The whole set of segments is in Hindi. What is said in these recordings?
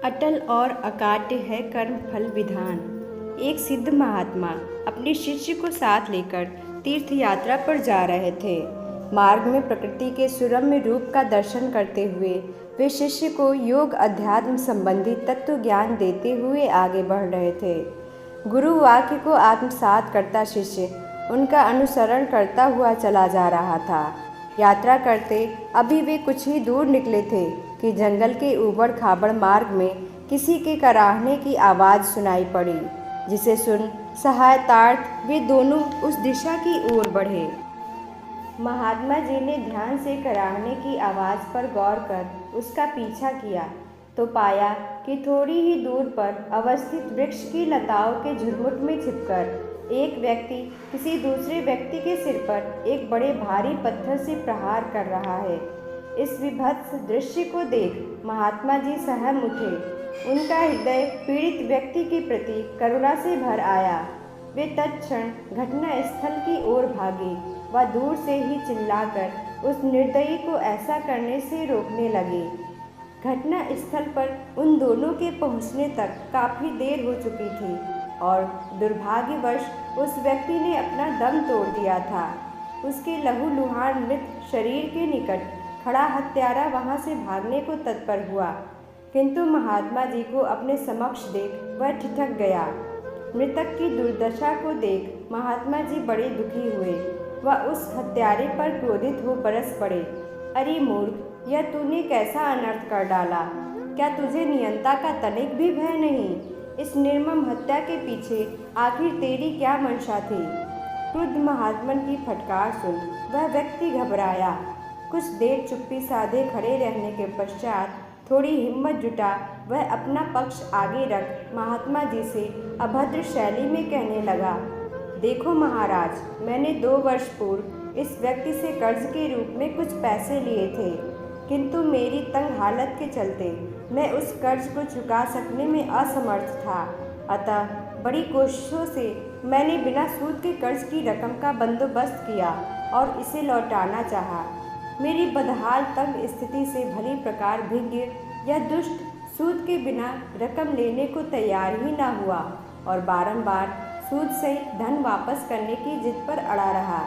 अटल और अकाट्य है कर्म फल विधान। एक सिद्ध महात्मा अपने शिष्य को साथ लेकर तीर्थ यात्रा पर जा रहे थे। मार्ग में प्रकृति के सुरम्य रूप का दर्शन करते हुए वे शिष्य को योग अध्यात्म संबंधी तत्व ज्ञान देते हुए आगे बढ़ रहे थे। गुरु वाक्य को आत्मसात करता शिष्य उनका अनुसरण करता हुआ चला जा रहा था। यात्रा करते अभी वे कुछ ही दूर निकले थे कि जंगल के ऊबड़ खाबड़ मार्ग में किसी के कराहने की आवाज़ सुनाई पड़ी, जिसे सुन सहायतार्थ वे दोनों उस दिशा की ओर बढ़े। महात्मा जी ने ध्यान से कराहने की आवाज़ पर गौर कर उसका पीछा किया तो पाया कि थोड़ी ही दूर पर अवस्थित वृक्ष की लताओं के झुरमुट में छिपकर एक व्यक्ति किसी दूसरे व्यक्ति के सिर पर एक बड़े भारी पत्थर से प्रहार कर रहा है। इस विभत्स दृश्य को देख महात्मा जी सहम उठे। उनका हृदय पीड़ित व्यक्ति के प्रति करुणा से भर आया। वे तत्क्षण घटना स्थल की ओर भागे व दूर से ही चिल्लाकर उस निर्दयी को ऐसा करने से रोकने लगे। घटना स्थल पर उन दोनों के पहुंचने तक काफ़ी देर हो चुकी थी और दुर्भाग्यवश उस व्यक्ति ने अपना दम तोड़ दिया था। उसके लहूलुहान मृत शरीर के निकट खड़ा हत्यारा वहां से भागने को तत्पर हुआ, किंतु महात्मा जी को अपने समक्ष देख वह ठिठक गया। मृतक की दुर्दशा को देख महात्मा जी बड़े दुखी हुए। वह उस हत्यारे पर क्रोधित हो बरस पड़े। अरे मूर्ख, यह तूने कैसा अनर्थ कर डाला? क्या तुझे नियंता का तनिक भी भय नहीं? इस निर्मम हत्या के पीछे आखिर तेरी क्या मंशा थी? क्रुद्ध महात्मन की फटकार सुन वह व्यक्ति घबराया। कुछ देर चुप्पी साधे खड़े रहने के पश्चात थोड़ी हिम्मत जुटा वह अपना पक्ष आगे रख महात्मा जी से अभद्र शैली में कहने लगा, देखो महाराज, मैंने 2 वर्ष पूर्व इस व्यक्ति से कर्ज के रूप में कुछ पैसे लिए थे, किंतु मेरी तंग हालत के चलते मैं उस कर्ज को चुका सकने में असमर्थ था। अतः बड़ी कोशिशों से मैंने बिना सूद के कर्ज की रकम का बंदोबस्त किया और इसे लौटाना चाहा। मेरी बदहाल तंग स्थिति से भली प्रकार भिज्ञ या दुष्ट सूद के बिना रकम लेने को तैयार ही न हुआ और बारंबार सूद सहित धन वापस करने की जिद पर अड़ा रहा।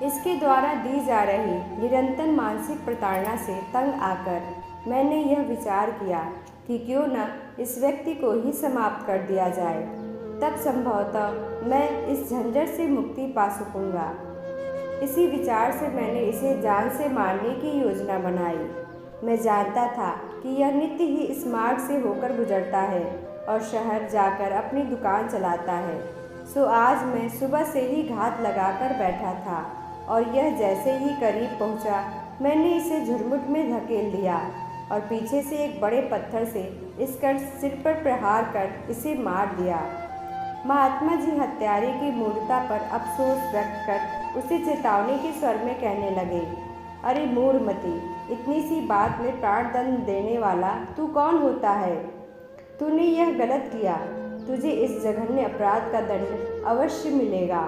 इसके द्वारा दी जा रही निरंतर मानसिक प्रताड़ना से तंग आकर मैंने यह विचार किया कि क्यों न इस व्यक्ति को ही समाप्त कर दिया जाए, तब संभवतः मैं इस झंझट से मुक्ति पा सकूँगा। इसी विचार से मैंने इसे जान से मारने की योजना बनाई। मैं जानता था कि यह नित्य ही इस मार्ग से होकर गुजरता है और शहर जाकर अपनी दुकान चलाता है। सो आज मैं सुबह से ही घात लगाकर बैठा था और यह जैसे ही करीब पहुंचा, मैंने इसे झुरमुट में धकेल दिया और पीछे से एक बड़े पत्थर से इसका सिर पर प्रहार कर इसे मार दिया। महात्मा जी हत्यारे की मूर्खता पर अफसोस व्यक्त कर उसे चेतावनी के स्वर में कहने लगे, अरे मूढ़मती, इतनी सी बात में प्राणदंड देने वाला तू कौन होता है? तूने यह गलत किया, तुझे इस जघन्य अपराध का दंड अवश्य मिलेगा।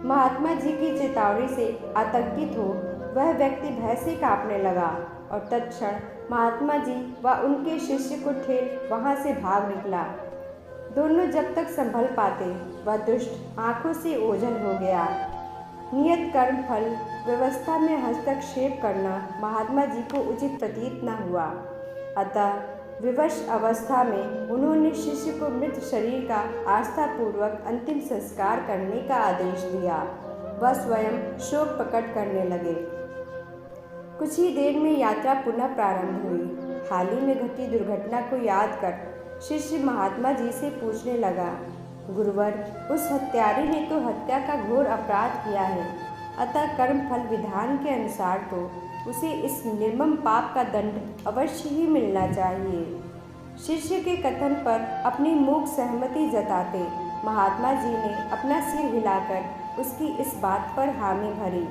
महात्मा जी की चेतावनी से आतंकित हो वह व्यक्ति भय से कांपने लगा और तत्क्षण महात्मा जी व उनके शिष्य को ठेल वहां से भाग निकला। दोनों जब तक संभल पाते वह दुष्ट आंखों से ओझल हो गया। नियत कर्म फल व्यवस्था में हस्तक्षेप करना महात्मा जी को उचित प्रतीत न हुआ। अतः विवश अवस्था में उन्होंने शिष्य को मृत शरीर का आस्थापूर्वक अंतिम संस्कार करने का आदेश दिया। वह स्वयं शोक प्रकट करने लगे। कुछ ही देर में यात्रा पुनः प्रारंभ हुई। हाल ही में घटी दुर्घटना को याद कर शिष्य महात्मा जी से पूछने लगा, गुरुवर, उस हत्यारे ने तो हत्या का घोर अपराध किया है, अतः कर्म फल विधान के अनुसार तो उसे इस निर्मम पाप का दंड अवश्य ही मिलना चाहिए। शिष्य के कथन पर अपनी मूक सहमति जताते महात्मा जी ने अपना सिर हिलाकर उसकी इस बात पर हामी भरी।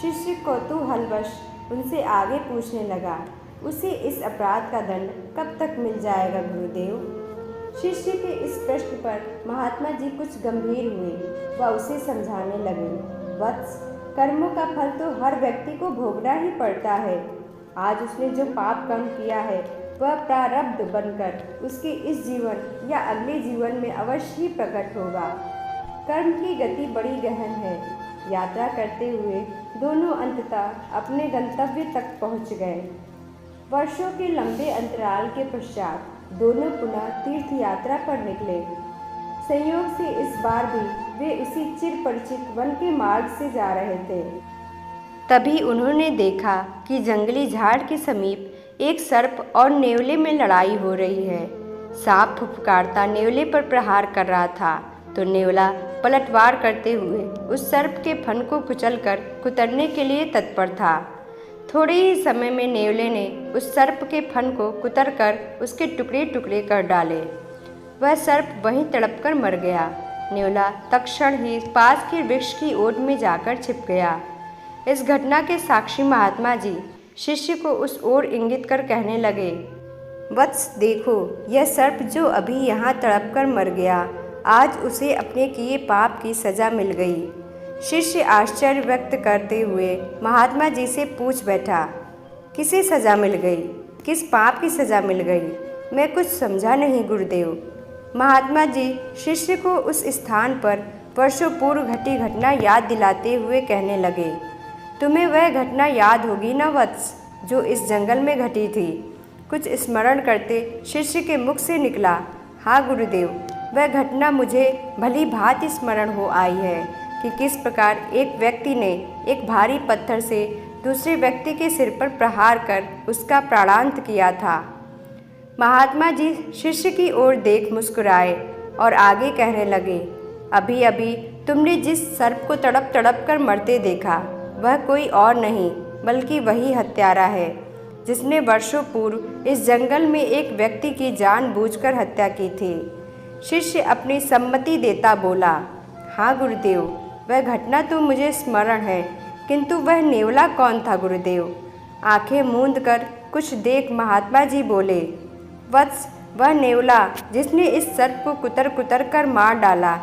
शिष्य कौतूहलवश उनसे आगे पूछने लगा, उसे इस अपराध का दंड कब तक मिल जाएगा गुरुदेव? शिष्य के इस प्रश्न पर महात्मा जी कुछ गंभीर हुए व उसे समझाने लगे, वत्स, कर्मों का फल तो हर व्यक्ति को भोगना ही पड़ता है। आज उसने जो पाप कर्म किया है वह प्रारब्ध बनकर उसके इस जीवन या अगले जीवन में अवश्य ही प्रकट होगा। कर्म की गति बड़ी गहन है। यात्रा करते हुए दोनों अंततः अपने गंतव्य तक पहुँच गए। वर्षों के लंबे अंतराल के पश्चात दोनों पुनः तीर्थ यात्रा पर निकले। संयोग से इस बार भी वे उसी चिर परिचित वन के मार्ग से जा रहे थे। तभी उन्होंने देखा कि जंगली झाड़ के समीप एक सर्प और नेवले में लड़ाई हो रही है। सांप फुफकारता नेवले पर प्रहार कर रहा था तो नेवला पलटवार करते हुए उस सर्प के फन को कुचलकर कुतरने के लिए तत्पर था। थोड़े ही समय में नेवले ने उस सर्प के फन को कुतरकर उसके टुकड़े टुकड़े कर डाले। वह सर्प वहीं तड़पकर मर गया। नेवला तत्क्षण ही पास के वृक्ष की ओट में जाकर छिप गया। इस घटना के साक्षी महात्मा जी शिष्य को उस ओर इंगित कर कहने लगे, वत्स देखो, यह सर्प जो अभी यहाँ तड़पकर मर गया, आज उसे अपने किए पाप की सज़ा मिल गई। शिष्य आश्चर्य व्यक्त करते हुए महात्मा जी से पूछ बैठा, किसे सज़ा मिल गई? किस पाप की सज़ा मिल गई? मैं कुछ समझा नहीं गुरुदेव। महात्मा जी शिष्य को उस स्थान पर वर्षों पूर्व घटी घटना याद दिलाते हुए कहने लगे, तुम्हें वह घटना याद होगी न वत्स, जो इस जंगल में घटी थी? कुछ स्मरण करते शिष्य के मुख से निकला, हाँ गुरुदेव, वह घटना मुझे भली भांति स्मरण हो आई है कि किस प्रकार एक व्यक्ति ने एक भारी पत्थर से दूसरे व्यक्ति के सिर पर प्रहार कर उसका प्राणांत किया था। महात्मा जी शिष्य की ओर देख मुस्कुराए और आगे कहने लगे, अभी अभी तुमने जिस सर्प को तड़प तड़प कर मरते देखा, वह कोई और नहीं बल्कि वही हत्यारा है जिसने वर्षों पूर्व इस जंगल में एक व्यक्ति की जानबूझकर हत्या की थी। शिष्य अपनी सम्मति देता बोला, हाँ गुरुदेव, वह घटना तो मुझे स्मरण है, किंतु वह नेवला कौन था गुरुदेव? आंखें मूंद कर कुछ देख महात्मा जी बोले, वत्स, वह नेवला जिसने इस सर्प को कुतर कुतर कर मार डाला,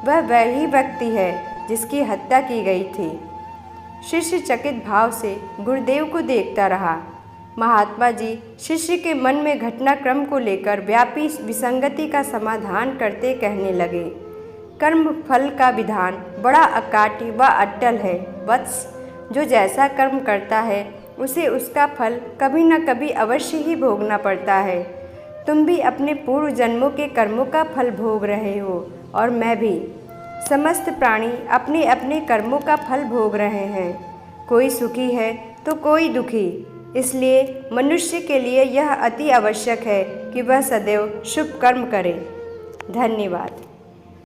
वह वही व्यक्ति है जिसकी हत्या की गई थी। शिष्य चकित भाव से गुरुदेव को देखता रहा। महात्मा जी शिष्य के मन में घटनाक्रम को लेकर व्यापी विसंगति का समाधान करते कहने लगे, कर्म फल का विधान बड़ा अकाट्य व अटल है वत्स। जो जैसा कर्म करता है उसे उसका फल कभी न कभी अवश्य ही भोगना पड़ता है। तुम भी अपने पूर्व जन्मों के कर्मों का फल भोग रहे हो और मैं भी। समस्त प्राणी अपने अपने कर्मों का फल भोग रहे हैं। कोई सुखी है तो कोई दुखी। इसलिए मनुष्य के लिए यह अति आवश्यक है कि वह सदैव शुभ कर्म करे। धन्यवाद।